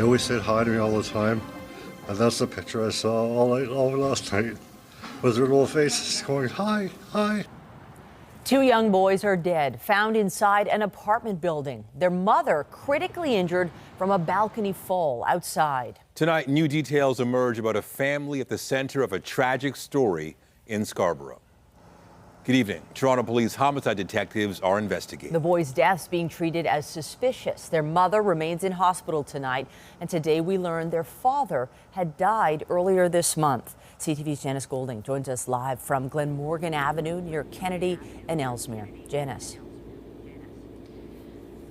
They always said hi to me all the time. And that's the picture I saw all last night. With their little faces going, hi, hi. 2 young boys are dead, found inside an apartment building. Their mother critically injured from a balcony fall outside. Tonight, new details emerge about a family at the center of a tragic story in Scarborough. Good evening. Toronto Police homicide detectives are investigating. The boys' deaths being treated as suspicious. Their mother remains in hospital tonight, and today we learned their father had died earlier this month. CTV's Janice Golding joins us live from Glenmorgan Avenue near Kennedy and Ellesmere. Janice.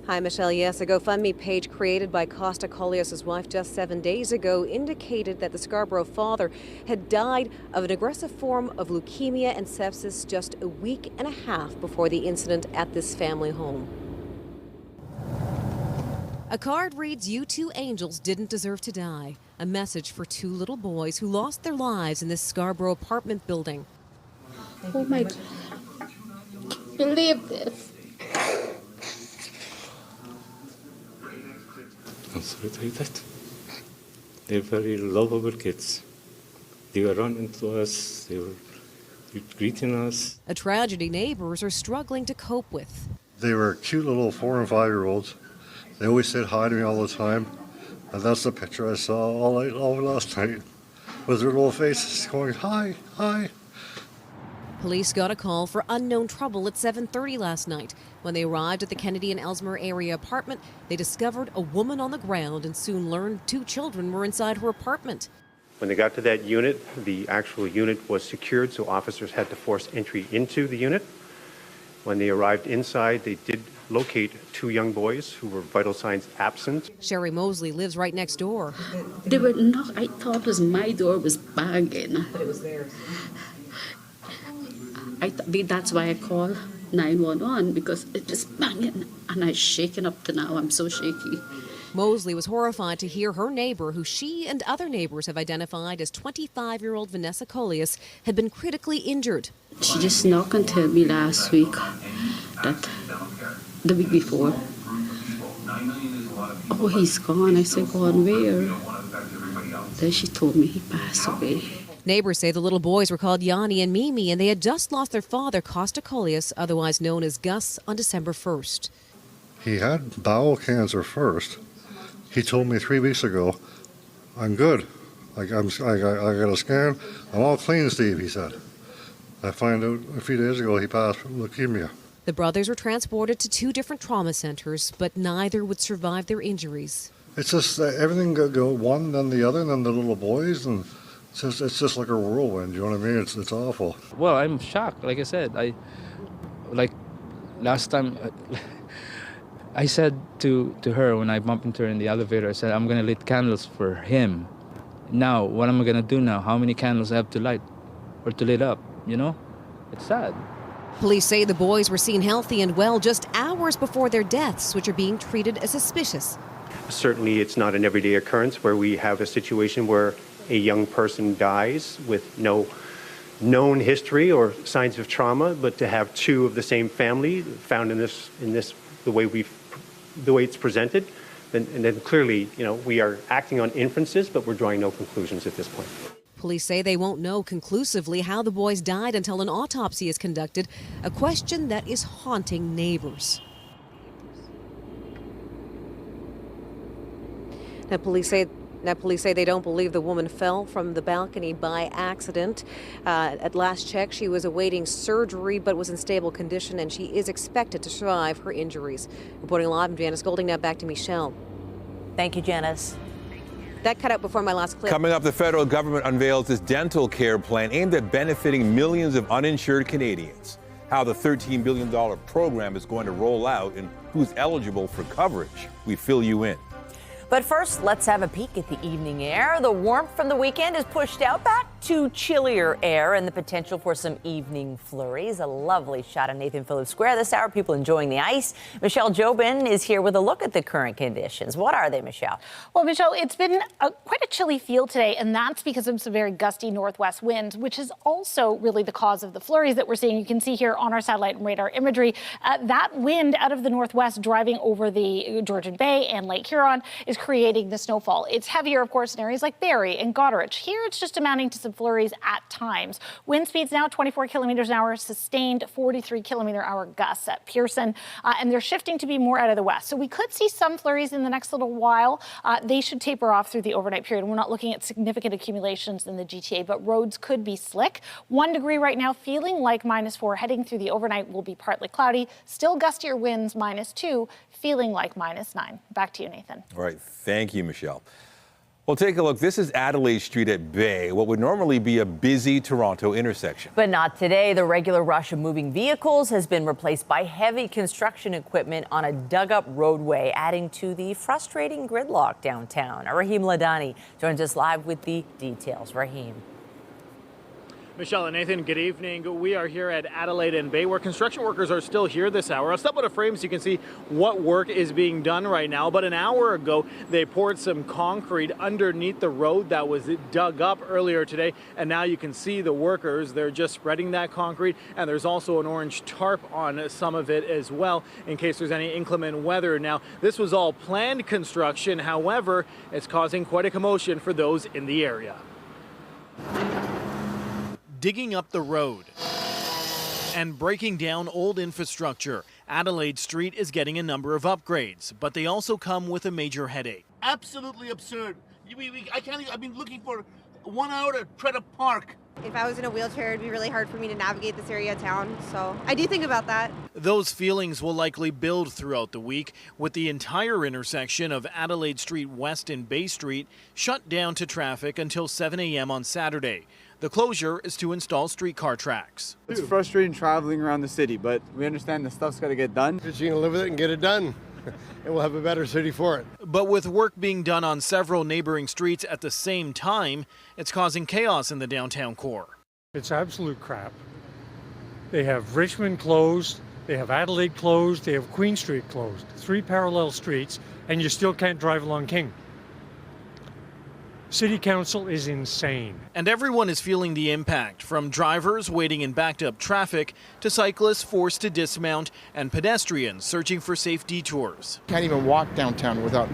Hi, Michelle. Yes, a GoFundMe page created by Costa Collios' wife just 7 days ago indicated that the Scarborough father had died of an aggressive form of leukemia and sepsis just a week and a half before the incident at this family home. A card reads, "You two angels didn't deserve to die." A message for 2 little boys who lost their lives in this Scarborough apartment building. Oh my God. Believe this. I'm sorry to hear that. They're very lovable kids. They were running to us, they were greeting us. A tragedy neighbors are struggling to cope with. They were cute little 4 and 5-year-olds. They always said hi to me all the time. And that's the picture I saw all last night. With their little faces going, hi, hi. Police got a call for unknown trouble at 7:30 last night. When they arrived at the Kennedy and Ellesmere area apartment, they discovered a woman on the ground and soon learned 2 children were inside her apartment. When they got to that unit, the actual unit was secured, so officers had to force entry into the unit. When they arrived inside, they did locate 2 young boys who were vital signs absent. Sherry Mosley lives right next door. They were not, I thought it was my door was banging. But it was theirs. That's why I called 911, because it was banging and I'm shaking up to now. I'm so shaky. Mosley was horrified to hear her neighbor, who she and other neighbors have identified as 25-year-old Vanessa Collios, had been critically injured. She just knocked and told me last week that the week before, oh, he's gone. I said, gone where? Then she told me he passed away. Neighbors say the little boys were called Yanni and Mimi, and they had just lost their father, Costa Collios, otherwise known as Gus, on December 1st. He had bowel cancer first. He told me 3 weeks ago, I'm good. I got a scan. I'm all clean, Steve, he said. I find out a few days ago he passed from leukemia. The brothers were transported to 2 different trauma centers, but neither would survive their injuries. It's just everything go one, then the other, and then the little boys, and it's just like a whirlwind, you know what I mean? It's awful. Well, I'm shocked. Like I said, last time, I said to her when I bumped into her in the elevator, I said, I'm going to lit candles for him. Now, what am I going to do now? How many candles I have to light or to lit up, you know? It's sad. Police say the boys were seen healthy and well just hours before their deaths, which are being treated as suspicious. Certainly, it's not an everyday occurrence where we have a situation where a young person dies with no known history or signs of trauma, but to have 2 of the same family found in this the way it's presented, then clearly, we are acting on inferences, but we're drawing no conclusions at this point. Police say they won't know conclusively how the boys died until an autopsy is conducted, a question that is haunting neighbors. Now, police say they don't believe the woman fell from the balcony by accident. At last check, she was awaiting surgery but was in stable condition, and she is expected to survive her injuries. Reporting live, I'm Janice Golding. Now back to Michelle. Thank you, Janice. That cut out before my last clip. Coming up, the federal government unveils its dental care plan aimed at benefiting millions of uninsured Canadians. How the $13 billion program is going to roll out and who's eligible for coverage. We fill you in. But first, let's have a peek at the evening air. The warmth from the weekend is pushed out back to chillier air and the potential for some evening flurries. A lovely shot of Nathan Phillips Square this hour. People enjoying the ice. Michelle Jobin is here with a look at the current conditions. What are they, Michelle? Well, Michelle, it's been quite a chilly feel today, and that's because of some very gusty northwest winds, which is also really the cause of the flurries that we're seeing. You can see here on our satellite and radar imagery, that wind out of the northwest driving over the Georgian Bay and Lake Huron is creating the snowfall. It's heavier, of course, in areas like Barrie and Goderich. Here, it's just amounting to some flurries at times. Wind speeds now 24 kilometers an hour, sustained 43 kilometer hour gusts at Pearson, and they're shifting to be more out of the west. So we could see some flurries in the next little while. They should taper off through the overnight period. We're not looking at significant accumulations in the GTA, but roads could be slick. 1 degree right now, feeling like -4. Heading through the overnight will be partly cloudy. Still gustier winds, -2, feeling like -9. Back to you, Nathan. All right. Thank you, Michelle. Well, take a look. This is Adelaide Street at Bay, what would normally be a busy Toronto intersection. But not today. The regular rush of moving vehicles has been replaced by heavy construction equipment on a dug-up roadway, adding to the frustrating gridlock downtown. Raheem Ladani joins us live with the details. Raheem. Michelle and Nathan, good evening. We are here at Adelaide and Bay, where construction workers are still here this hour. I'll step out of frame so you can see what work is being done right now. But an hour ago, they poured some concrete underneath the road that was dug up earlier today. And now you can see the workers. They're just spreading that concrete. And there's also an orange tarp on some of it as well, in case there's any inclement weather. Now, this was all planned construction. However, it's causing quite a commotion for those in the area. Digging up the road and breaking down old infrastructure. Adelaide Street is getting a number of upgrades, but they also come with a major headache. Absolutely absurd. I've been looking for 1 hour to try to park. If I was in a wheelchair, it'd be really hard for me to navigate this area of town, so I do think about that. Those feelings will likely build throughout the week, with the entire intersection of Adelaide Street West and Bay Street shut down to traffic until 7 a.m. on Saturday. The closure is to install streetcar tracks. It's frustrating traveling around the city, but we understand the stuff's got to get done. Just going to live with it and get it done, and we'll have a better city for it. But with work being done on several neighboring streets at the same time, it's causing chaos in the downtown core. It's absolute crap. They have Richmond closed, they have Adelaide closed, they have Queen Street closed. 3 parallel streets, and you still can't drive along King. City Council is insane. And everyone is feeling the impact, from drivers waiting in backed up traffic to cyclists forced to dismount and pedestrians searching for safe detours. Can't even walk downtown without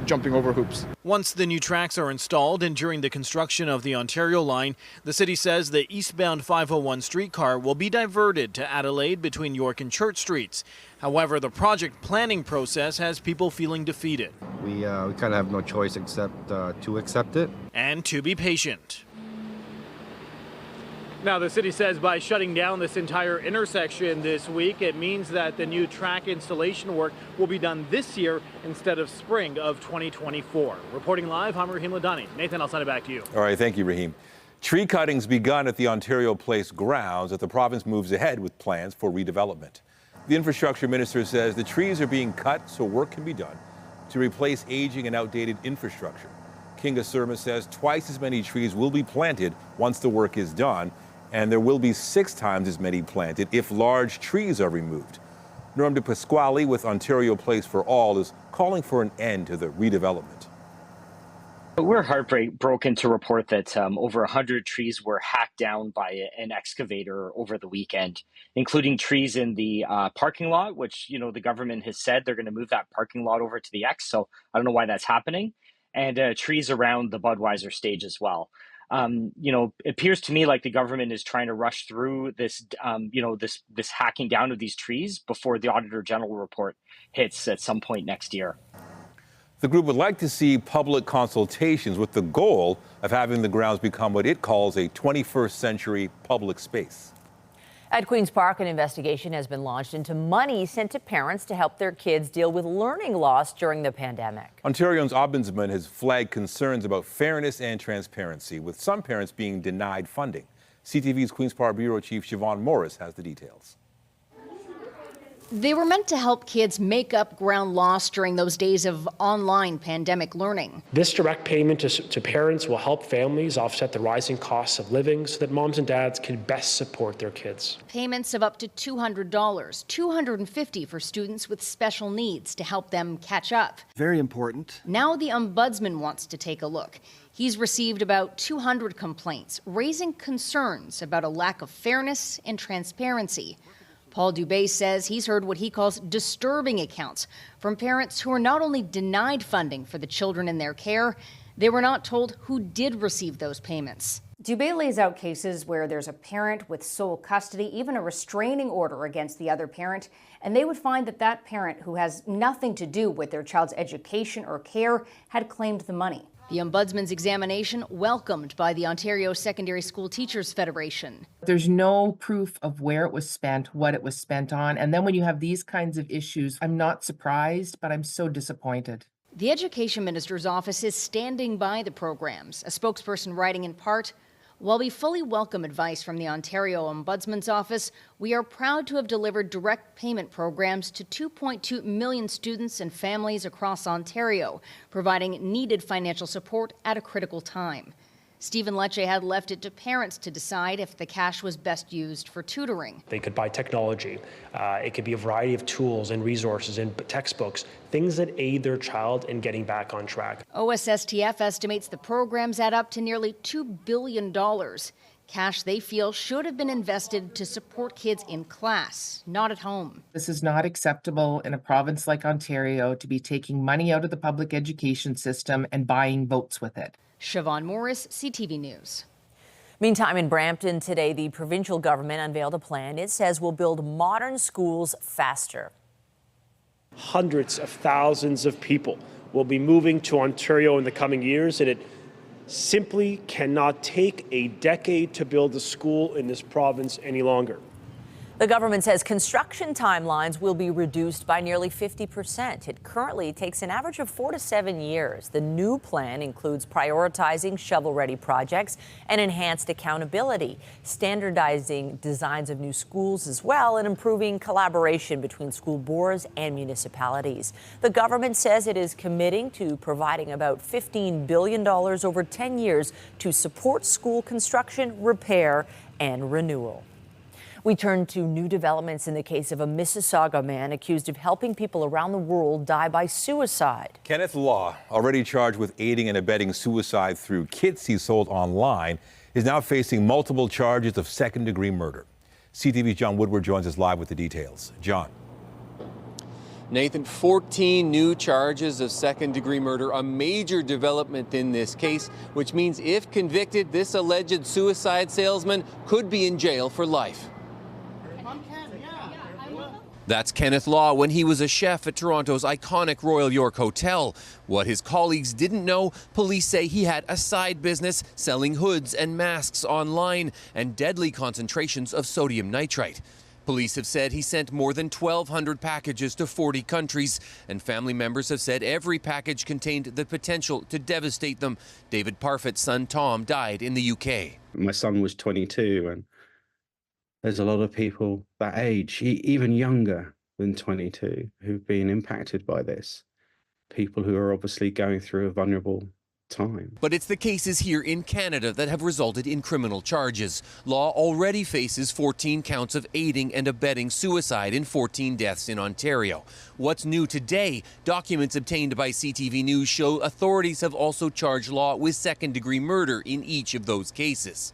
jumping over hoops. Once the new tracks are installed and during the construction of the Ontario line, the city says the eastbound 501 streetcar will be diverted to Adelaide between York and Church Streets. However, the project planning process has people feeling defeated. We kind of have no choice except to accept it. And to be patient. Now, the city says by shutting down this entire intersection this week, it means that the new track installation work will be done this year instead of spring of 2024. Reporting live, I'm Raheem Ladani. Nathan, I'll send it back to you. All right, thank you, Raheem. Tree cuttings begun at the Ontario Place grounds as the province moves ahead with plans for redevelopment. The infrastructure minister says the trees are being cut so work can be done to replace aging and outdated infrastructure. Kinga Surma says twice as many trees will be planted once the work is done, and there will be 6 times as many planted if large trees are removed. Norm de Pasquale with Ontario Place for All is calling for an end to the redevelopment. We're heartbroken to report that over 100 trees were hacked down by an excavator over the weekend, including trees in the parking lot, which, the government has said they're going to move that parking lot over to the X. So I don't know why that's happening. And trees around the Budweiser stage as well. It appears to me like the government is trying to rush through this, this hacking down of these trees before the Auditor General report hits at some point next year. The group would like to see public consultations with the goal of having the grounds become what it calls a 21st century public space. At Queen's Park, an investigation has been launched into money sent to parents to help their kids deal with learning loss during the pandemic. Ontario's ombudsman has flagged concerns about fairness and transparency, with some parents being denied funding. CTV's Queen's Park Bureau Chief Siobhan Morris has the details. They were meant to help kids make up ground lost during those days of online pandemic learning. This direct payment to parents will help families offset the rising costs of living so that moms and dads can best support their kids. Payments of up to $200, $250 for students with special needs to help them catch up. Very important. Now the ombudsman wants to take a look. He's received about 200 complaints, raising concerns about a lack of fairness and transparency. Paul Dubé says he's heard what he calls disturbing accounts from parents who are not only denied funding for the children in their care, they were not told who did receive those payments. Dubé lays out cases where there's a parent with sole custody, even a restraining order against the other parent, and they would find that that parent, who has nothing to do with their child's education or care, had claimed the money. The Ombudsman's examination welcomed by the Ontario Secondary School Teachers Federation. There's no proof of where it was spent, what it was spent on, and then when you have these kinds of issues, I'm not surprised, but I'm so disappointed. The Education Minister's office is standing by the programs. A spokesperson writing in part, "While we fully welcome advice from the Ontario Ombudsman's office, we are proud to have delivered direct payment programs to 2.2 million students and families across Ontario, providing needed financial support at a critical time." Stephen Lecce had left it to parents to decide if the cash was best used for tutoring. They could buy technology. It could be a variety of tools and resources and textbooks, things that aid their child in getting back on track. OSSTF estimates the programs add up to nearly $2 billion, cash they feel should have been invested to support kids in class, not at home. This is not acceptable in a province like Ontario to be taking money out of the public education system and buying votes with it. Siobhan Morris, CTV News. Meantime, in Brampton today, the provincial government unveiled a plan it says will build modern schools faster. Hundreds of thousands of people will be moving to Ontario in the coming years, and it simply cannot take a decade to build a school in this province any longer. The government says construction timelines will be reduced by nearly 50%. It currently takes an average of 4 to 7 years. The new plan includes prioritizing shovel-ready projects and enhanced accountability, standardizing designs of new schools as well, and improving collaboration between school boards and municipalities. The government says it is committing to providing about $15 billion over 10 years to support school construction, repair, and renewal. We turn to new developments in the case of a Mississauga man accused of helping people around the world die by suicide. Kenneth Law, already charged with aiding and abetting suicide through kits he sold online, is now facing multiple charges of second-degree murder. CTV's John Woodward joins us live with the details. John. Nathan, 14 new charges of second-degree murder, a major development in this case, which means if convicted, this alleged suicide salesman could be in jail for life. That's Kenneth Law when he was a chef at Toronto's iconic Royal York Hotel. What his colleagues didn't know, police say he had a side business selling hoods and masks online and deadly concentrations of sodium nitrite. Police have said he sent more than 1,200 packages to 40 countries, and family members have said every package contained the potential to devastate them. David Parfitt's son Tom died in the UK. My son was 22, and there's a lot of people that age, even younger than 22, who've been impacted by this. People who are obviously going through a vulnerable time. But it's the cases here in Canada that have resulted in criminal charges. Law already faces 14 counts of aiding and abetting suicide in 14 deaths in Ontario. What's new today? Documents obtained by CTV News show authorities have also charged Law with second-degree murder in each of those cases.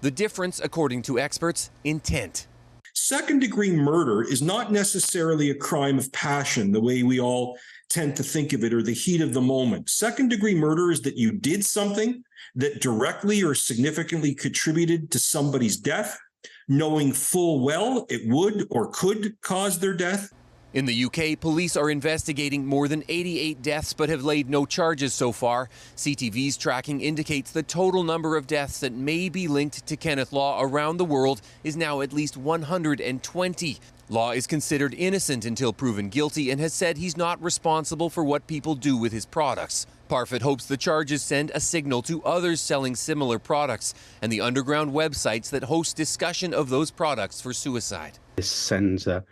The difference, according to experts, intent. Second-degree murder is not necessarily a crime of passion, the way we all tend to think of it, or the heat of the moment. Second-degree murder is that you did something that directly or significantly contributed to somebody's death, knowing full well it would or could cause their death. In the UK, police are investigating more than 88 deaths but have laid no charges so far. CTV's tracking indicates the total number of deaths that may be linked to Kenneth Law around the world is now at least 120. Law is considered innocent until proven guilty and has said he's not responsible for what people do with his products. Parfitt hopes the charges send a signal to others selling similar products and the underground websites that host discussion of those products for suicide. This sends a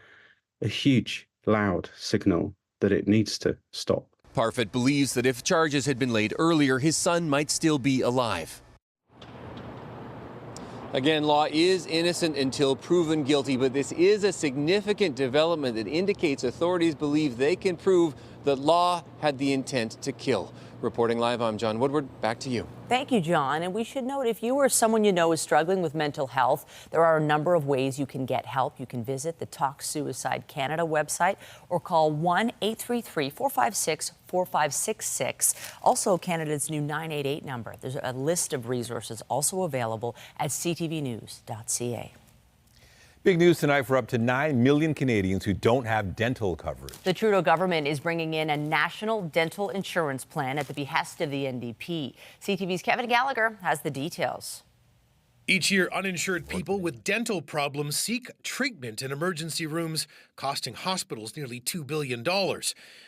huge, loud signal that it needs to stop. Parfitt believes that if charges had been laid earlier, his son might still be alive. Again, Law is innocent until proven guilty, but this is a significant development that indicates authorities believe they can prove that Law had the intent to kill. Reporting live, I'm John Woodward. Back to you. Thank you, John. And we should note, if you or someone you know is struggling with mental health, there are a number of ways you can get help. You can visit the Talk Suicide Canada website or call 1-833-456-4566. Also, Canada's new 988 number. There's a list of resources also available at ctvnews.ca. Big news tonight for up to 9 million Canadians who don't have dental coverage. The Trudeau government is bringing in a national dental insurance plan at the behest of the NDP. CTV's Kevin Gallagher has the details. Each year, uninsured people with dental problems seek treatment in emergency rooms, costing hospitals nearly $2 billion.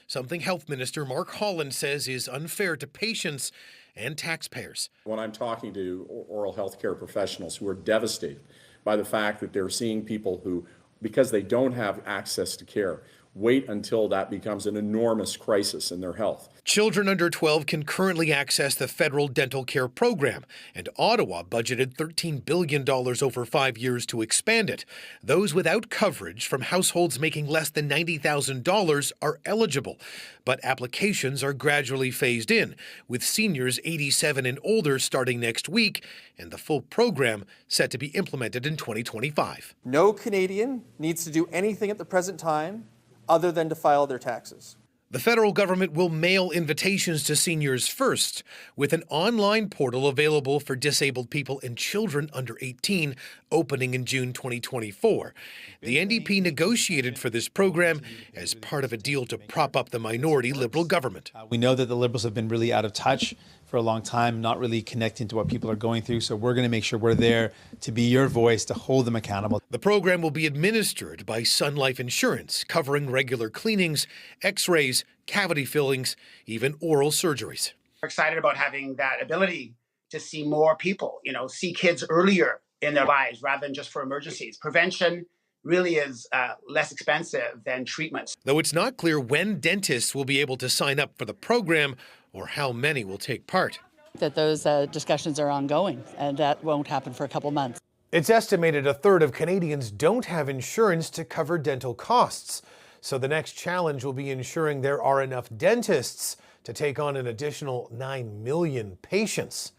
Something Health Minister Mark Holland says is unfair to patients and taxpayers. When I'm talking to oral health care professionals who are devastated by the fact that they're seeing people who, because they don't have access to care, wait until that becomes an enormous crisis in their health. Children under 12 can currently access the federal dental care program, and Ottawa budgeted $13 billion over 5 years to expand it. Those without coverage from households making less than $90,000 are eligible, but applications are gradually phased in, with seniors 87 and older starting next week, and the full program set to be implemented in 2025. No Canadian needs to do anything at the present time other than to file their taxes. The federal government will mail invitations to seniors first, with an online portal available for disabled people and children under 18 opening in June 2024. The NDP negotiated for this program as part of a deal to prop up the minority Liberal government. We know that the Liberals have been really out of touch for a long time, not really connecting to what people are going through. So we're going to make sure we're there to be your voice, to hold them accountable. The program will be administered by Sun Life Insurance, covering regular cleanings, x-rays, cavity fillings, even oral surgeries. We're excited about having that ability to see more people, see kids earlier in their lives rather than just for emergencies. Prevention really is less expensive than treatments. Though it's not clear when dentists will be able to sign up for the program or how many will take part. That those discussions are ongoing, and that won't happen for a couple months. It's estimated a third of Canadians don't have insurance to cover dental costs. So the next challenge will be ensuring there are enough dentists to take on an additional 9 million patients.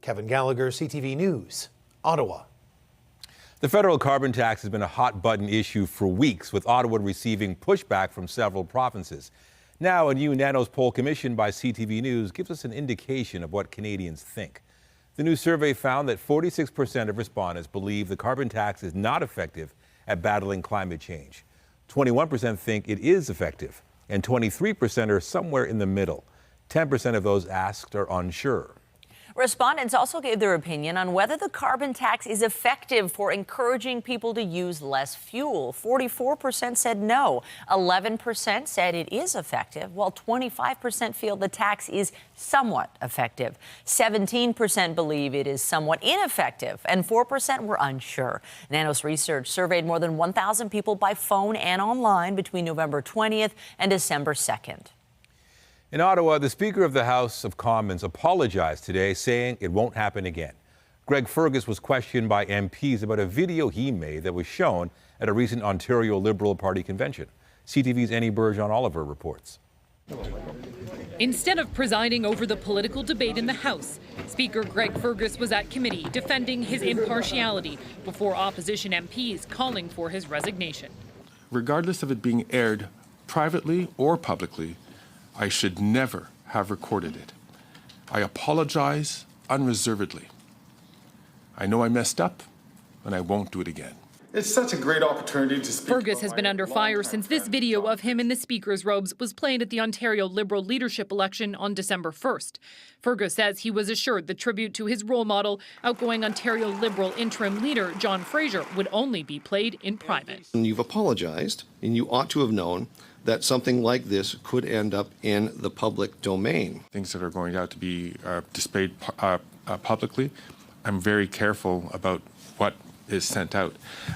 Kevin Gallagher, CTV News, Ottawa. The federal carbon tax has been a hot button issue for weeks, with Ottawa receiving pushback from several provinces. Now, a new Nanos poll commissioned by CTV News gives us an indication of what Canadians think. The new survey found that 46% of respondents believe the carbon tax is not effective at battling climate change. 21% think it is effective, and 23% are somewhere in the middle. 10% of those asked are unsure. Respondents also gave their opinion on whether the carbon tax is effective for encouraging people to use less fuel. 44% said no. 11% said it is effective, while 25% feel the tax is somewhat effective. 17% believe it is somewhat ineffective, and 4% were unsure. Nanos Research surveyed more than 1,000 people by phone and online between November 20th and December 2nd. In Ottawa, the Speaker of the House of Commons apologized today, saying it won't happen again. Greg Fergus was questioned by MPs about a video he made that was shown at a recent Ontario Liberal Party convention. CTV's Annie Bergeon-Oliver reports. Instead of presiding over the political debate in the House, Speaker Greg Fergus was at committee defending his impartiality before opposition MPs calling for his resignation. Regardless of it being aired privately or publicly, I should never have recorded it. I apologize unreservedly. I know I messed up, and I won't do it again. It's such a great opportunity to speak. Fergus has been under fire since this video of him in the Speaker's robes was played at the Ontario Liberal leadership election on December 1st. Fergus says he was assured the tribute to his role model, outgoing Ontario Liberal interim leader John Fraser, would only be played in private. And you've apologized, and you ought to have known that something like this could end up in the public domain. Things that are going out to be displayed publicly, I'm very careful about what is sent out.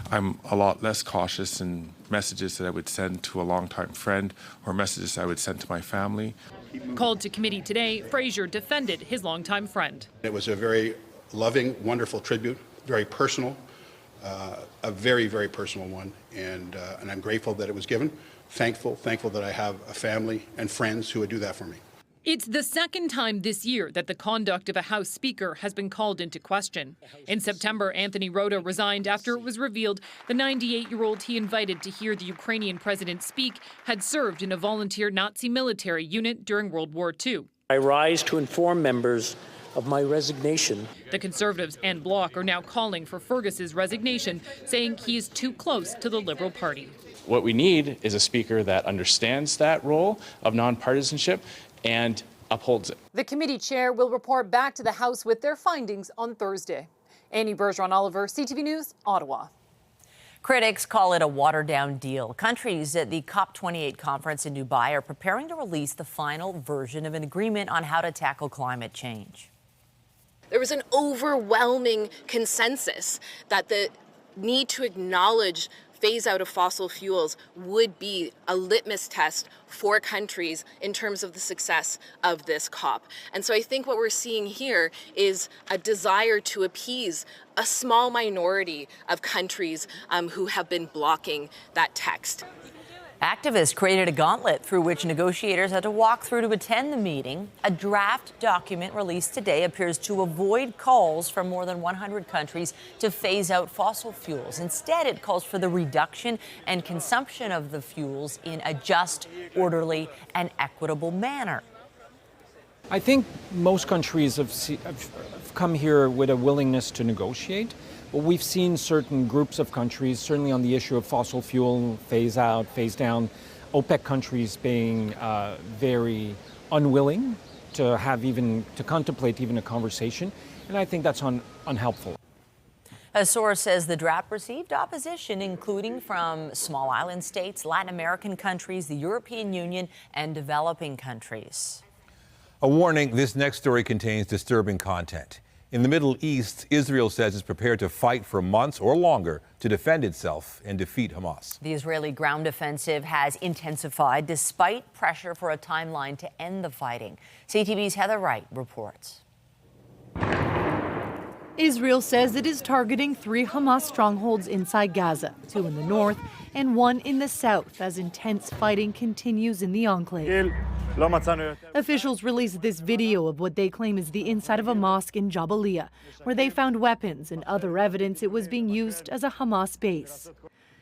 I'm a lot less cautious in messages that I would send to a longtime friend or messages I would send to my family. Called to committee today, Fraser defended his longtime friend. It was a very loving, wonderful tribute, very personal. a very, very personal one, and I'm grateful that it was given. Thankful that I have a family and friends who would do that for me. It's the second time this year that the conduct of a House Speaker has been called into question. In September, Anthony Rota resigned after it was revealed the 98-year-old he invited to hear the Ukrainian president speak had served in a volunteer Nazi military unit during World War II. I rise to inform members of my resignation. The Conservatives and Bloc are now calling for Fergus's resignation, saying he is too close to the Liberal Party. What we need is a speaker that understands that role of nonpartisanship and upholds it. The committee chair will report back to the House with their findings on Thursday. Annie Bergeron-Oliver, CTV News, Ottawa. Critics call it a watered-down deal. Countries at the COP28 conference in Dubai are preparing to release the final version of an agreement on how to tackle climate change. There was an overwhelming consensus that the need to acknowledge phase out of fossil fuels would be a litmus test for countries in terms of the success of this COP. And so I think what we're seeing here is a desire to appease a small minority of countries who have been blocking that text. Activists created a gauntlet through which negotiators had to walk through to attend the meeting. A draft document released today appears to avoid calls from more than 100 countries to phase out fossil fuels. Instead, it calls for the reduction and consumption of the fuels in a just, orderly, and equitable manner. I think most countries have come here with a willingness to negotiate. But we've seen certain groups of countries, certainly on the issue of fossil fuel, phase out, phase down, OPEC countries being very unwilling to contemplate even a conversation. And I think that's unhelpful. A source says the draft received opposition, including from small island states, Latin American countries, the European Union, and developing countries. A warning, this next story contains disturbing content. In the Middle East, Israel says it's prepared to fight for months or longer to defend itself and defeat Hamas. The Israeli ground offensive has intensified despite pressure for a timeline to end the fighting. CTV's Heather Wright reports. Israel says it is targeting 3 Hamas strongholds inside Gaza, 2 in the north and 1 in the south, as intense fighting continues in the enclave. Officials released this video of what they claim is the inside of a mosque in Jabalia, where they found weapons and other evidence it was being used as a Hamas base.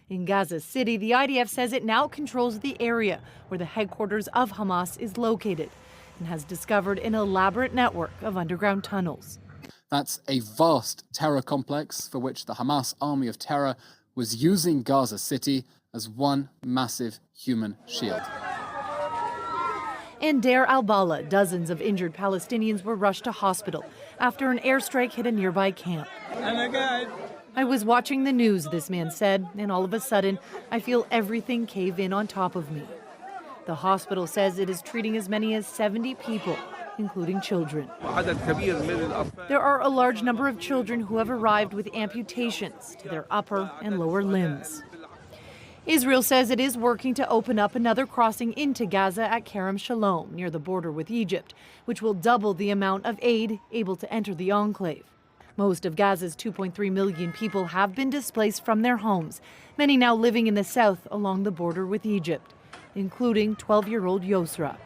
In Gaza City, the IDF says it now controls the area where the headquarters of Hamas is located and has discovered an elaborate network of underground tunnels. That's a vast terror complex for which the Hamas army of terror was using Gaza City as one massive human shield. In Deir al-Bala, dozens of injured Palestinians were rushed to hospital after an airstrike hit a nearby camp. I was watching the news, this man said, and all of a sudden, I feel everything cave in on top of me. The hospital says it is treating as many as 70 people, including children. There are a large number of children who have arrived with amputations to their upper and lower limbs. Israel says it is working to open up another crossing into Gaza at Kerem Shalom, near the border with Egypt, which will double the amount of aid able to enter the enclave. Most of Gaza's 2.3 million people have been displaced from their homes, many now living in the south along the border with Egypt, including 12-year-old Yosra.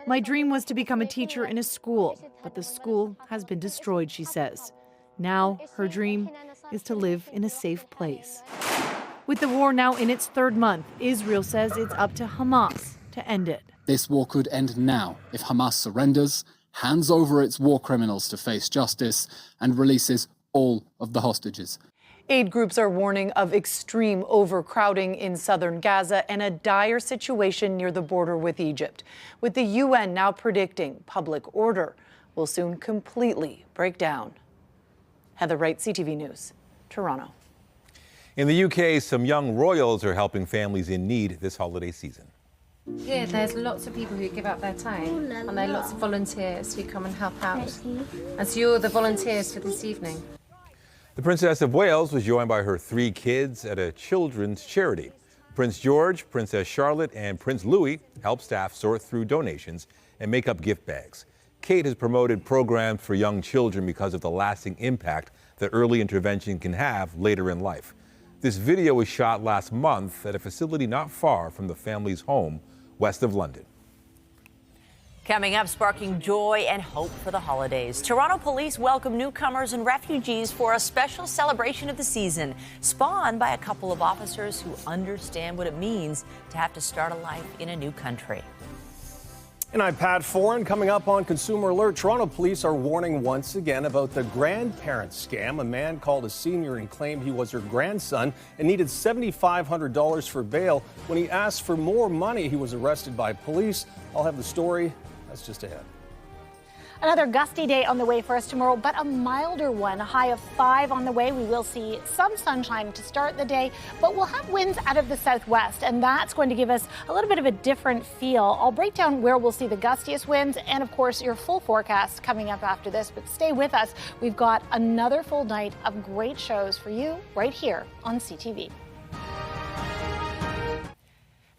My dream was to become a teacher in a school, but the school has been destroyed, she says. Now her dream is to live in a safe place. With the war now in its 3rd month, Israel says it's up to Hamas to end it. This war could end now if Hamas surrenders, hands over its war criminals to face justice, and releases all of the hostages. Aid groups are warning of extreme overcrowding in southern Gaza and a dire situation near the border with Egypt, with the UN now predicting public order will soon completely break down. Heather Wright, CTV News, Toronto. In the UK, some young royals are helping families in need this holiday season. Here, there's lots of people who give up their time, and there are lots of volunteers who come and help out. And so you're the volunteers for this evening. The Princess of Wales was joined by her 3 kids at a children's charity. Prince George, Princess Charlotte, and Prince Louis help staff sort through donations and make up gift bags. Kate has promoted programs for young children because of the lasting impact that early intervention can have later in life. This video was shot last month at a facility not far from the family's home west of London. Coming up, sparking joy and hope for the holidays. Toronto police welcome newcomers and refugees for a special celebration of the season, spawned by a couple of officers who understand what it means to have to start a life in a new country. And I'm Pat Foran. Coming up on Consumer Alert, Toronto police are warning once again about the grandparent scam. A man called a senior and claimed he was her grandson and needed $7,500 for bail. When he asked for more money, he was arrested by police. I'll have the story. That's just ahead. Another gusty day on the way for us tomorrow, but a milder one. A high of 5 on the way. We will see some sunshine to start the day, but we'll have winds out of the southwest, and that's going to give us a little bit of a different feel. I'll break down where we'll see the gustiest winds and, of course, your full forecast coming up after this. But stay with us. We've got another full night of great shows for you right here on CTV.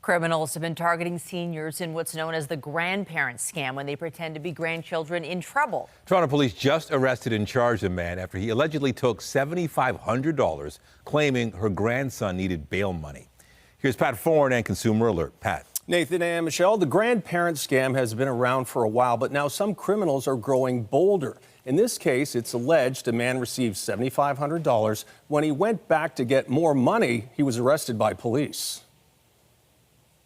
Criminals have been targeting seniors in what's known as the grandparent scam when they pretend to be grandchildren in trouble. Toronto police just arrested and charged a man after he allegedly took $7,500, claiming her grandson needed bail money. Here's Pat Foran and Consumer Alert. Pat. Nathan and Michelle, the grandparent scam has been around for a while, but now some criminals are growing bolder. In this case, it's alleged a man received $7,500. When he went back to get more money, he was arrested by police.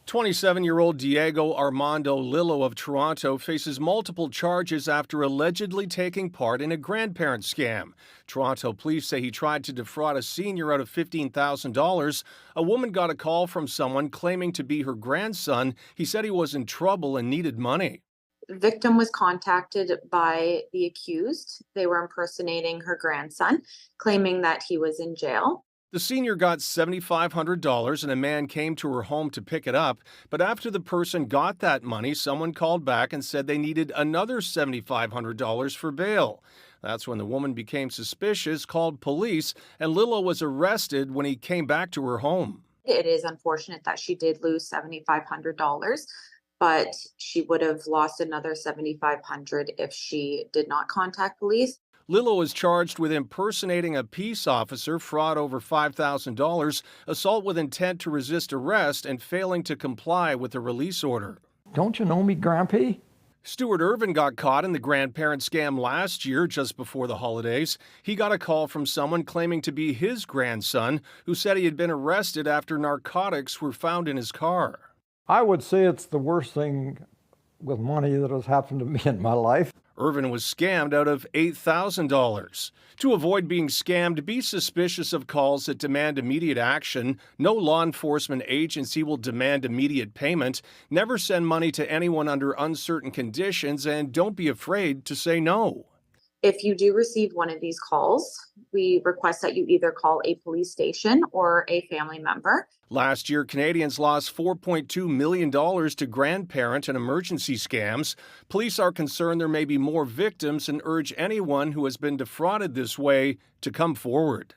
27-year-old Diego Armando Lillo of Toronto faces multiple charges after allegedly taking part in a grandparent scam. Toronto police say he tried to defraud a senior out of $15,000. A woman got a call from someone claiming to be her grandson. He said he was in trouble and needed money. The victim was contacted by the accused. They were impersonating her grandson, claiming that he was in jail. The senior got $7,500 and a man came to her home to pick it up. But after the person got that money, someone called back and said they needed another $7,500 for bail. That's when the woman became suspicious, called police, and Lillo was arrested when he came back to her home. It is unfortunate that she did lose $7,500, but she would have lost another $7,500 if she did not contact police. Lillo is charged with impersonating a peace officer, fraud over $5,000, assault with intent to resist arrest, and failing to comply with a release order. Don't you know me, Grampy? Stuart Irvin got caught in the grandparent scam last year, just before the holidays. He got a call from someone claiming to be his grandson, who said he had been arrested after narcotics were found in his car. I would say it's the worst thing with money that has happened to me in my life. Irvin was scammed out of $8,000. To avoid being scammed, be suspicious of calls that demand immediate action. No law enforcement agency will demand immediate payment. Never send money to anyone under uncertain conditions, and don't be afraid to say no. If you do receive one of these calls, we request that you either call a police station or a family member. Last year, Canadians lost $4.2 million to grandparent and emergency scams. Police are concerned there may be more victims and urge anyone who has been defrauded this way to come forward.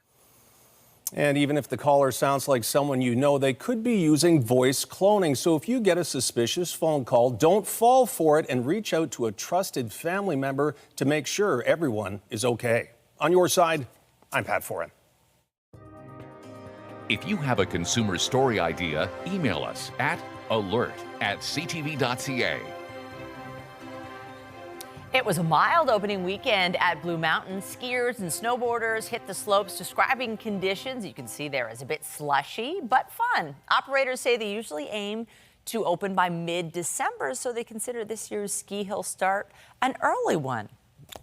And even if the caller sounds like someone you know, they could be using voice cloning. So if you get a suspicious phone call, don't fall for it and reach out to a trusted family member to make sure everyone is okay. On your side, I'm Pat Foran. If you have a consumer story idea, email us at alert@ctv.ca. It was a mild opening weekend at Blue Mountain. Skiers and snowboarders hit the slopes, describing conditions you can see there as a bit slushy, but fun. Operators say they usually aim to open by mid-December, so they consider this year's ski hill start an early one.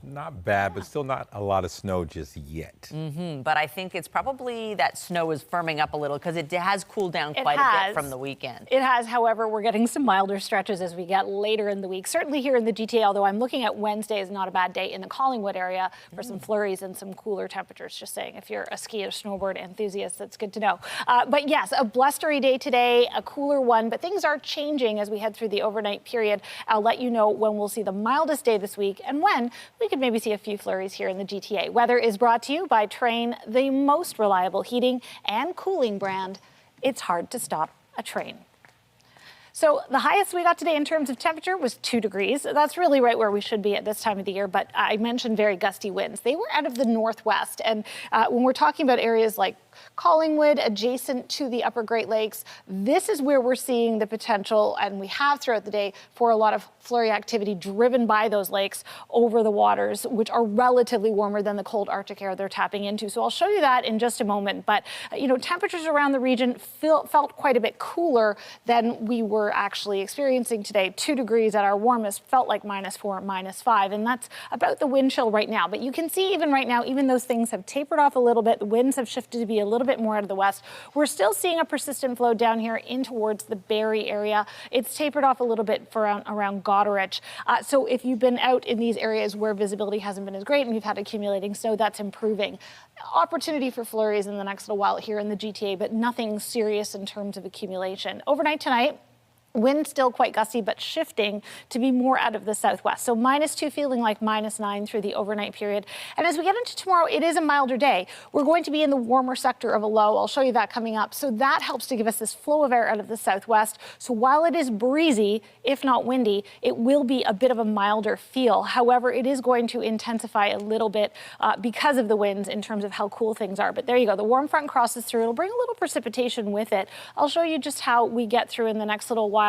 Not bad, but still not a lot of snow just yet. But I think it's probably that snow is firming up a little because it has cooled down quite a bit from the weekend. It has, however, we're getting some milder stretches as we get later in the week. Certainly here in the GTA, although I'm looking at Wednesday is not a bad day in the Collingwood area for some flurries and some cooler temperatures. Just saying, if you're a ski or snowboard enthusiast, that's good to know. But yes, a blustery day today, a cooler one, but things are changing as we head through the overnight period. I'll let you know when we'll see the mildest day this week and when we could maybe see a few flurries here in the GTA. Weather is brought to you by Train, the most reliable heating and cooling brand. It's hard to stop a train. So the highest we got today in terms of temperature was 2 degrees. That's really right where we should be at this time of the year. But I mentioned very gusty winds. They were out of the northwest. And when we're talking about areas like Collingwood, adjacent to the upper Great Lakes, this is where we're seeing the potential, and we have throughout the day, for a lot of flurry activity driven by those lakes over the waters, which are relatively warmer than the cold Arctic air they're tapping into. So I'll show you that in just a moment. But, temperatures around the region felt quite a bit cooler than we were actually experiencing today. 2 degrees at our warmest felt like -4, -5, and that's about the wind chill right now. But you can see even right now, even those things have tapered off a little bit, the winds have shifted to be a little bit more out of the west. We're still seeing a persistent flow down here in towards the Barrie area. It's tapered off a little bit for around Goderich. So if you've been out in these areas where visibility hasn't been as great and you've had accumulating snow, that's improving. Opportunity for flurries in the next little while here in the GTA, but nothing serious in terms of accumulation. Overnight tonight, wind still quite gusty, but shifting to be more out of the southwest. So -2 feeling like -9 through the overnight period. And as we get into tomorrow, it is a milder day. We're going to be in the warmer sector of a low. I'll show you that coming up. So that helps to give us this flow of air out of the southwest. So while it is breezy, if not windy, it will be a bit of a milder feel. However, it is going to intensify a little bit because of the winds in terms of how cool things are. But there you go. The warm front crosses through. It'll bring a little precipitation with it. I'll show you just how we get through in the next little while.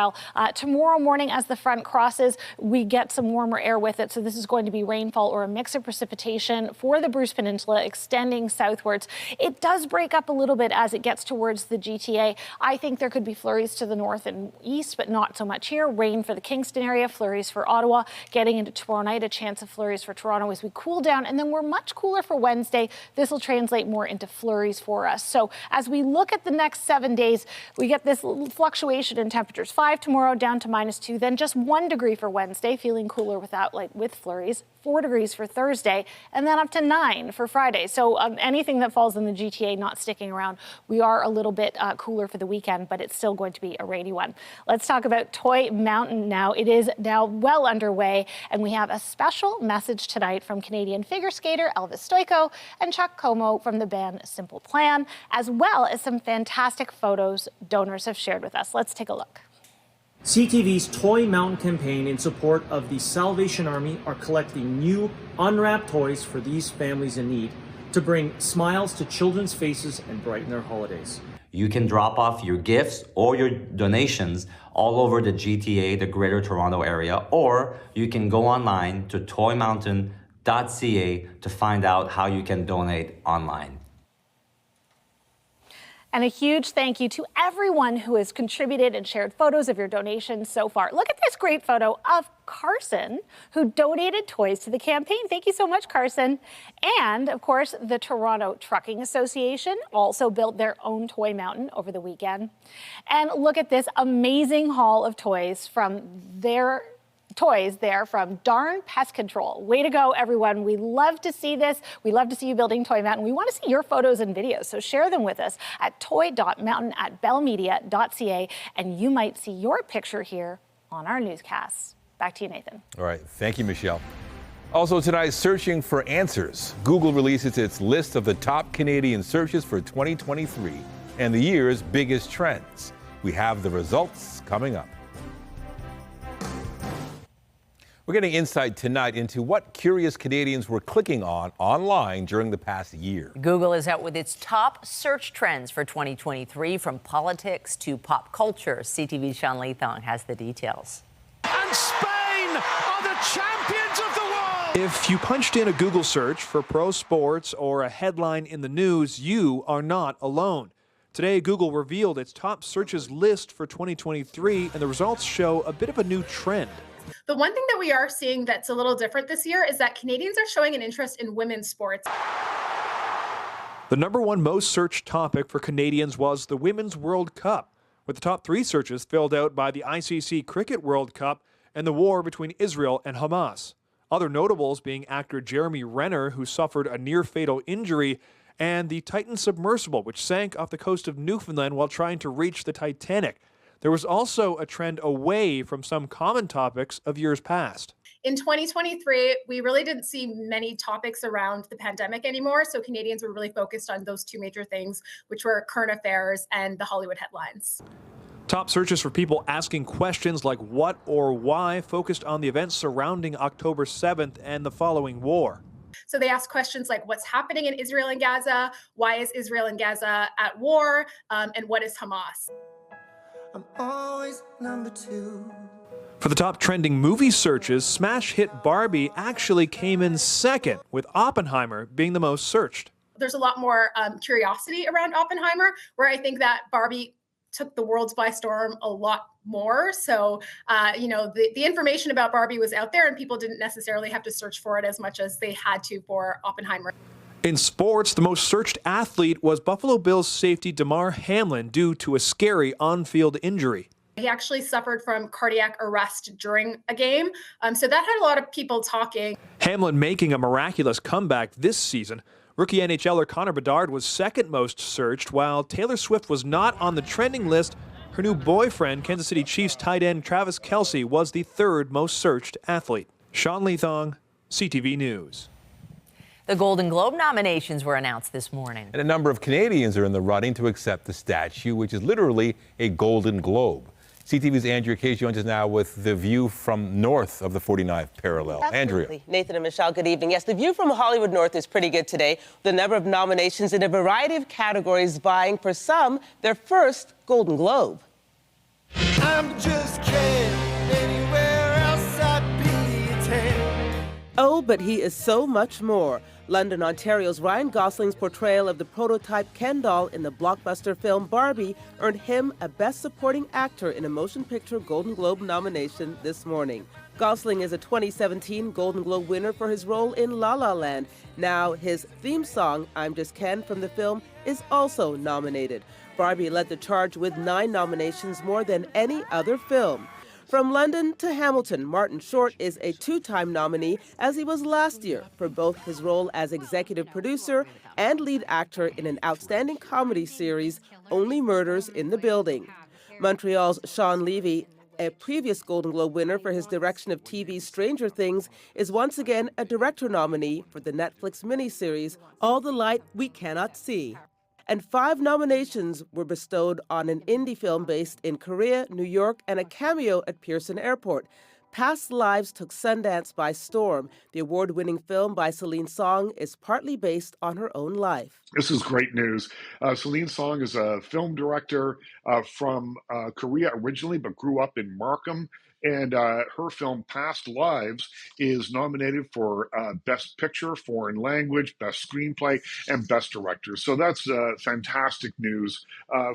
Tomorrow morning, as the front crosses, we get some warmer air with it. So this is going to be rainfall or a mix of precipitation for the Bruce Peninsula extending southwards. It does break up a little bit as it gets towards the GTA. I think there could be flurries to the north and east, but not so much here. Rain for the Kingston area, flurries for Ottawa. Getting into tomorrow night, a chance of flurries for Toronto as we cool down. And then we're much cooler for Wednesday. This will translate more into flurries for us. So as we look at the next 7 days, we get this fluctuation in temperatures. 5 tomorrow down to -2, then just 1 degree for Wednesday, feeling cooler with flurries, 4 degrees for Thursday, and then up to 9 for Friday. So anything that falls in the GTA not sticking around. We are a little bit cooler for the weekend, but it's still going to be a rainy one. Let's talk about Toy Mountain now. It is now well underway, and we have a special message tonight from Canadian figure skater Elvis Stoico and Chuck Como from the band Simple Plan, as well as some fantastic photos donors have shared with us. Let's take a look. CTV's Toy Mountain campaign in support of the Salvation Army are collecting new unwrapped toys for these families in need to bring smiles to children's faces and brighten their holidays. You can drop off your gifts or your donations all over the GTA, the Greater Toronto Area, or you can go online to toymountain.ca to find out how you can donate online. And a huge thank you to everyone who has contributed and shared photos of your donations so far. Look at this great photo of Carson, who donated toys to the campaign. Thank you so much, Carson. And, of course, the Toronto Trucking Association also built their own Toy Mountain over the weekend. And look at this amazing haul of toys from their from Darn Pest Control. Way to go, everyone. We love to see this. We love to see you building Toy Mountain. We want to see your photos and videos, so share them with us at toy.mountain@bellmedia.ca, and you might see your picture here on our newscasts. Back to you, Nathan. All right. Thank you, Michelle. Also tonight, searching for answers. Google releases its list of the top Canadian searches for 2023 and the year's biggest trends. We have the results coming up. We're getting insight tonight into what curious Canadians were clicking on online during the past year. Google is out with its top search trends for 2023, from politics to pop culture. CTV's Sean Leathong has the details. And Spain are the champions of the world! If you punched in a Google search for pro sports or a headline in the news, you are not alone. Today, Google revealed its top searches list for 2023, and the results show a bit of a new trend. The one thing that we are seeing that's a little different this year is that Canadians are showing an interest in women's sports. The #1 most searched topic for Canadians was the Women's World Cup, with the top 3 searches filled out by the ICC Cricket World Cup and the war between Israel and Hamas. Other notables being actor Jeremy Renner, who suffered a near-fatal injury, and the Titan submersible, which sank off the coast of Newfoundland while trying to reach the Titanic. There was also a trend away from some common topics of years past. In 2023, we really didn't see many topics around the pandemic anymore, so Canadians were really focused on those 2 major things, which were current affairs and the Hollywood headlines. Top searches for people asking questions like what or why focused on the events surrounding October 7th and the following war. So they ask questions like what's happening in Israel and Gaza, why is Israel and Gaza at war, and what is Hamas? I'm always number 2. For the top trending movie searches, smash hit Barbie actually came in second, with Oppenheimer being the most searched. There's a lot more curiosity around Oppenheimer, where I think that Barbie took the world by storm a lot more. So, the information about Barbie was out there and people didn't necessarily have to search for it as much as they had to for Oppenheimer. In sports, the most searched athlete was Buffalo Bills safety Damar Hamlin due to a scary on-field injury. He actually suffered from cardiac arrest during a game. So that had a lot of people talking. Hamlin making a miraculous comeback this season. Rookie NHLer Connor Bedard was second most searched, while Taylor Swift was not on the trending list. Her new boyfriend, Kansas City Chiefs tight end Travis Kelce, was the third most searched athlete. Sean Leathong, CTV News. The Golden Globe nominations were announced this morning. And a number of Canadians are in the running to accept the statue, which is literally a Golden Globe. CTV's Andrea Case joins us now with the view from north of the 49th parallel. Absolutely. Andrea. Nathan and Michelle, good evening. Yes, the view from Hollywood North is pretty good today, with a number of nominations in a variety of categories vying for some their first Golden Globe. I'm just kidding. Anywhere else I'd be a 10. Oh, but he is so much more. London, Ontario's Ryan Gosling's portrayal of the prototype Ken doll in the blockbuster film Barbie earned him a Best Supporting Actor in a Motion Picture Golden Globe nomination this morning. Gosling is a 2017 Golden Globe winner for his role in La La Land. Now his theme song, I'm Just Ken, from the film is also nominated. Barbie led the charge with 9 nominations, more than any other film. From London to Hamilton, Martin Short is a 2-time nominee, as he was last year, for both his role as executive producer and lead actor in an outstanding comedy series, Only Murders in the Building. Montreal's Sean Levy, a previous Golden Globe winner for his direction of TV's Stranger Things, is once again a director nominee for the Netflix miniseries, All the Light We Cannot See. And 5 nominations were bestowed on an indie film based in Korea, New York, and a cameo at Pearson Airport. Past Lives took Sundance by storm. The award-winning film by Celine Song is partly based on her own life. This is great news. Celine Song is a film director from Korea originally, but grew up in Markham. And her film, Past Lives, is nominated for Best Picture, Foreign Language, Best Screenplay, and Best Director. So that's fantastic news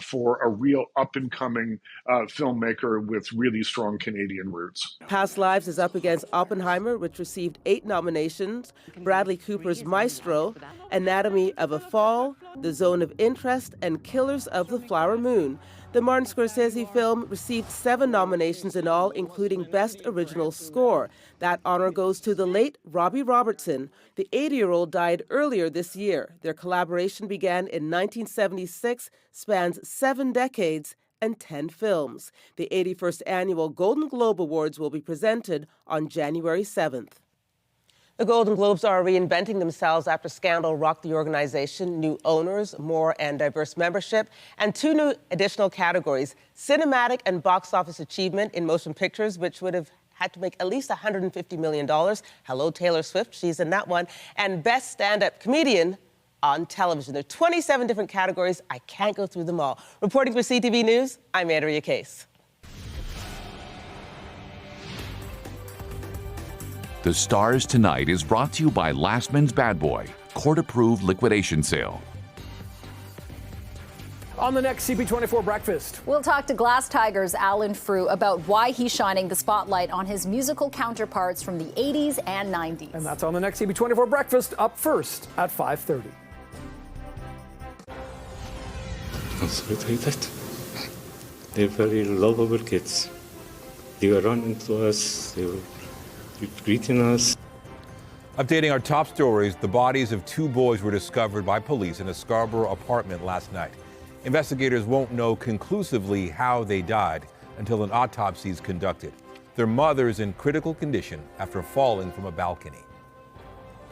for a real up-and-coming filmmaker with really strong Canadian roots. Past Lives is up against Oppenheimer, which received 8 nominations, Bradley Cooper's Maestro, Anatomy of a Fall, The Zone of Interest, and Killers of the Flower Moon. The Martin Scorsese film received 7 nominations in all, including Best Original Score. That honor goes to the late Robbie Robertson. The 80-year-old died earlier this year. Their collaboration began in 1976, spans 7 decades, and 10 films. The 81st annual Golden Globe Awards will be presented on January 7th. The Golden Globes are reinventing themselves after scandal rocked the organization. New owners, more and diverse membership, and 2 new additional categories: cinematic and box office achievement in motion pictures, which would have had to make at least $150 million. Hello, Taylor Swift, she's in that one. And best stand-up comedian on television. There are 27 different categories. I can't go through them all. Reporting for CTV News, I'm Andrea Case. The Stars Tonight is brought to you by Lastman's Bad Boy, court-approved liquidation sale. On the next CP24 Breakfast, we'll talk to Glass Tiger's Alan Frew about why he's shining the spotlight on his musical counterparts from the 80s and 90s. And that's on the next CP24 Breakfast, up first at 5:30. Consolidated. They're very lovable kids. They were running to us. They were greeting us. Updating our top stories, the bodies of 2 boys were discovered by police in a Scarborough apartment last night. Investigators won't know conclusively how they died until an autopsy is conducted. Their mother is in critical condition after falling from a balcony.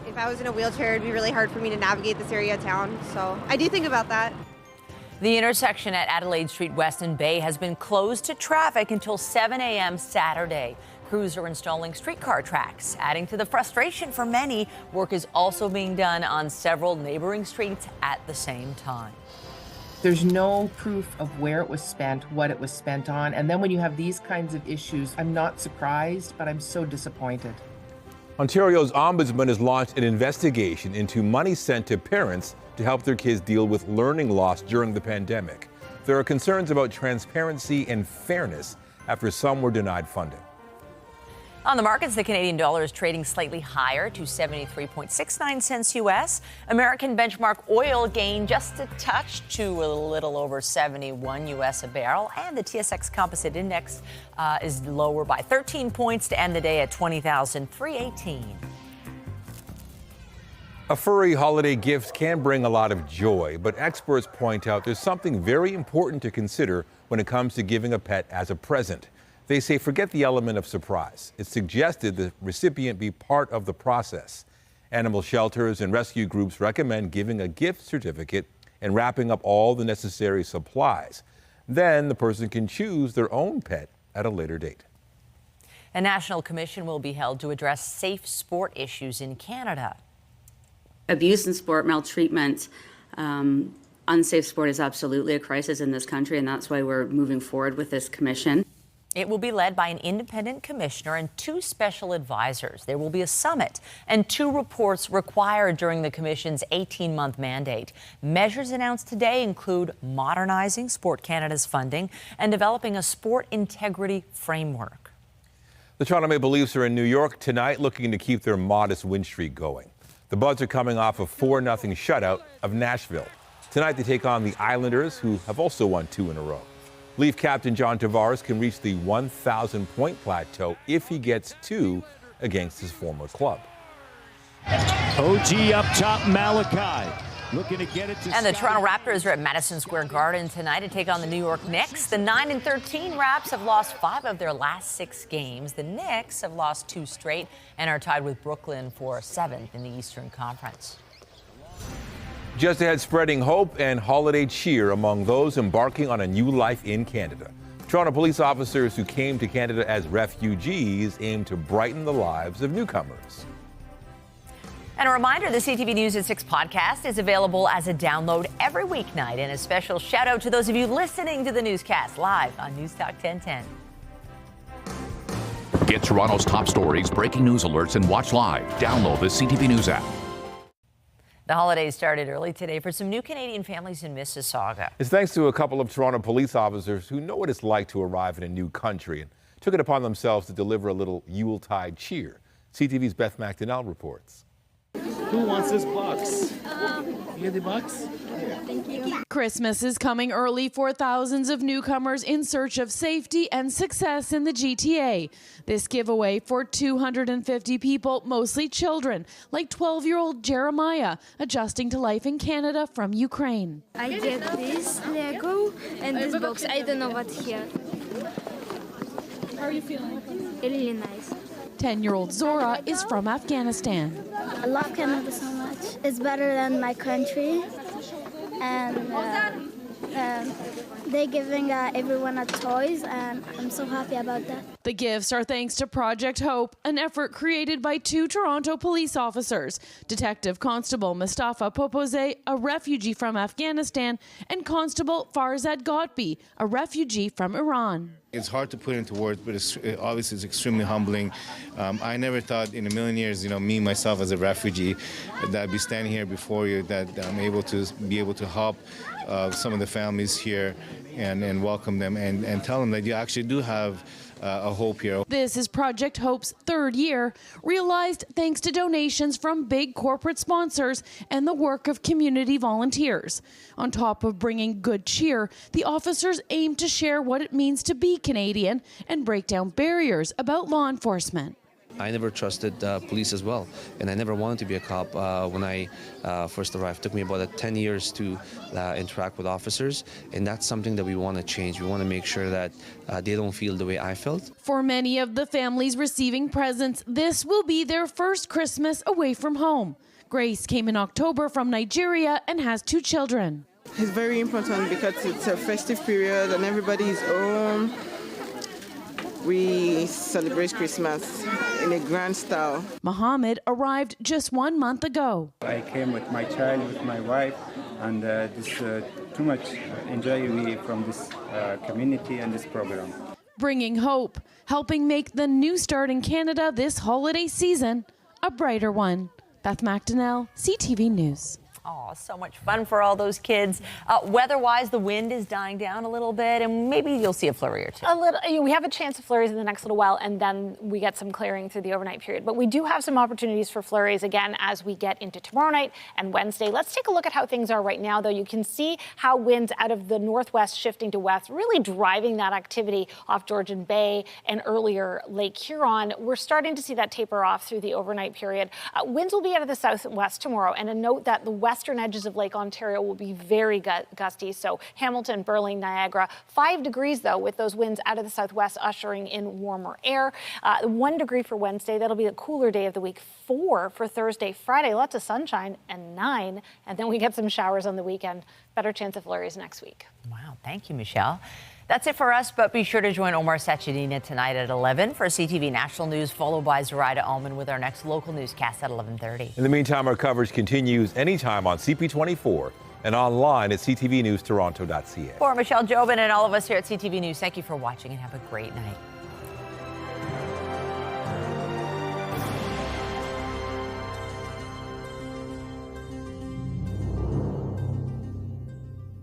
If I was in a wheelchair, it'd be really hard for me to navigate this area of town, so I do think about that. The intersection at Adelaide Street West and Bay has been closed to traffic until 7 a.m. Saturday. Crews are installing streetcar tracks. Adding to the frustration for many, work is also being done on several neighboring streets at the same time. There's no proof of where it was spent, what it was spent on. And then when you have these kinds of issues, I'm not surprised, but I'm so disappointed. Ontario's Ombudsman has launched an investigation into money sent to parents to help their kids deal with learning loss during the pandemic. There are concerns about transparency and fairness after some were denied funding. On the markets, the Canadian dollar is trading slightly higher to 73.69 cents U.S. American benchmark oil gained just a touch to a little over 71 U.S. a barrel. And the TSX Composite Index is lower by 13 points to end the day at 20,318. A furry holiday gift can bring a lot of joy, but experts point out there's something very important to consider when it comes to giving a pet as a present. They say forget the element of surprise. It's suggested the recipient be part of the process. Animal shelters and rescue groups recommend giving a gift certificate and wrapping up all the necessary supplies. Then the person can choose their own pet at a later date. A national commission will be held to address safe sport issues in Canada. Abuse in sport, maltreatment, unsafe sport is absolutely a crisis in this country, and that's why we're moving forward with this commission. It will be led by an independent commissioner and 2 special advisors. There will be a summit and 2 reports required during the commission's 18-month mandate. Measures announced today include modernizing Sport Canada's funding and developing a sport integrity framework. The Toronto Maple Leafs are in New York tonight looking to keep their modest win streak going. The Buds are coming off a 4-0 shutout of Nashville. Tonight they take on the Islanders, who have also won 2 in a row. Leaf captain John Tavares can reach the 1,000-point plateau if he gets 2 against his former club. OG up top, Malachi. Looking to get it to And the Toronto Raptors are at Madison Square Garden tonight to take on the New York Knicks. The 9-13 Raps have lost 5 of their last 6 games. The Knicks have lost 2 straight and are tied with Brooklyn for 7th in the Eastern Conference. Just ahead, spreading hope and holiday cheer among those embarking on a new life in Canada. Toronto police officers who came to Canada as refugees aim to brighten the lives of newcomers. And a reminder, the CTV News at 6 podcast is available as a download every weeknight. And a special shout out to those of you listening to the newscast live on News Talk 1010. Get Toronto's top stories, breaking news alerts, and watch live. Download the CTV News app. The holidays started early today for some new Canadian families in Mississauga. It's thanks to a couple of Toronto police officers who know what it's like to arrive in a new country and took it upon themselves to deliver a little Yuletide cheer. CTV's Beth McDonnell reports. Who wants this box? You get the box? Thank you. Christmas is coming early for thousands of newcomers in search of safety and success in the GTA. This giveaway for 250 people, mostly children, like 12-year-old Jeremiah, adjusting to life in Canada from Ukraine. I get this Lego and this box. I don't know what's here. How are you feeling? Really nice. 10-year-old Zora is from Afghanistan. I love Canada so much. It's better than my country. And they're giving everyone toys, and I'm so happy about that. The gifts are thanks to Project Hope, an effort created by 2 Toronto police officers, Detective Constable Mustafa Popose, a refugee from Afghanistan, and Constable Farzad Ghatbi, a refugee from Iran. It's hard to put into words, but obviously it's extremely humbling. I never thought in a million years, me, myself as a refugee, that I'd be standing here before you, that I'm able to help some of the families here and welcome them and tell them that you actually do have a hope here. This is Project Hope's 3rd year, realized thanks to donations from big corporate sponsors and the work of community volunteers. On top of bringing good cheer, the officers aim to share what it means to be Canadian and break down barriers about law enforcement. I never trusted police as well, and I never wanted to be a cop when I first arrived. It took me about 10 years to interact with officers, and that's something that we want to change. We want to make sure that they don't feel the way I felt. For many of the families receiving presents, this will be their first Christmas away from home. Grace came in October from Nigeria and has 2 children. It's very important because it's a festive period and everybody is home. We celebrate Christmas in a grand style. Mohammed arrived just 1 month ago. I came with my child, with my wife, and too much enjoy we from this community and this program. Bringing hope, helping make the new start in Canada this holiday season a brighter one. Beth McDonnell, CTV News. Oh, so much fun for all those kids. Weather-wise, the wind is dying down a little bit, and maybe you'll see a flurry or two. A little. We have a chance of flurries in the next little while, and then we get some clearing through the overnight period. But we do have some opportunities for flurries again as we get into tomorrow night and Wednesday. Let's take a look at how things are right now, though. You can see how winds out of the northwest shifting to west, really driving that activity off Georgian Bay and earlier Lake Huron. We're starting to see that taper off through the overnight period. Winds will be out of the southwest tomorrow, and a note that the western edges of Lake Ontario will be very gusty. So Hamilton, Burling, Niagara, 5 degrees though, with those winds out of the southwest ushering in warmer air. 1 degree for Wednesday. That'll be the cooler day of the week. 4 for Thursday, Friday, lots of sunshine, and 9. And then we get some showers on the weekend. Better chance of flurries next week. Wow, thank you, Michelle. That's it for us, but be sure to join Omar Sachedina tonight at 11 for CTV National News, followed by Zoraida Allman with our next local newscast at 11:30. In the meantime, our coverage continues anytime on CP24 and online at ctvnewstoronto.ca. For Michelle Jobin and all of us here at CTV News, thank you for watching and have a great night.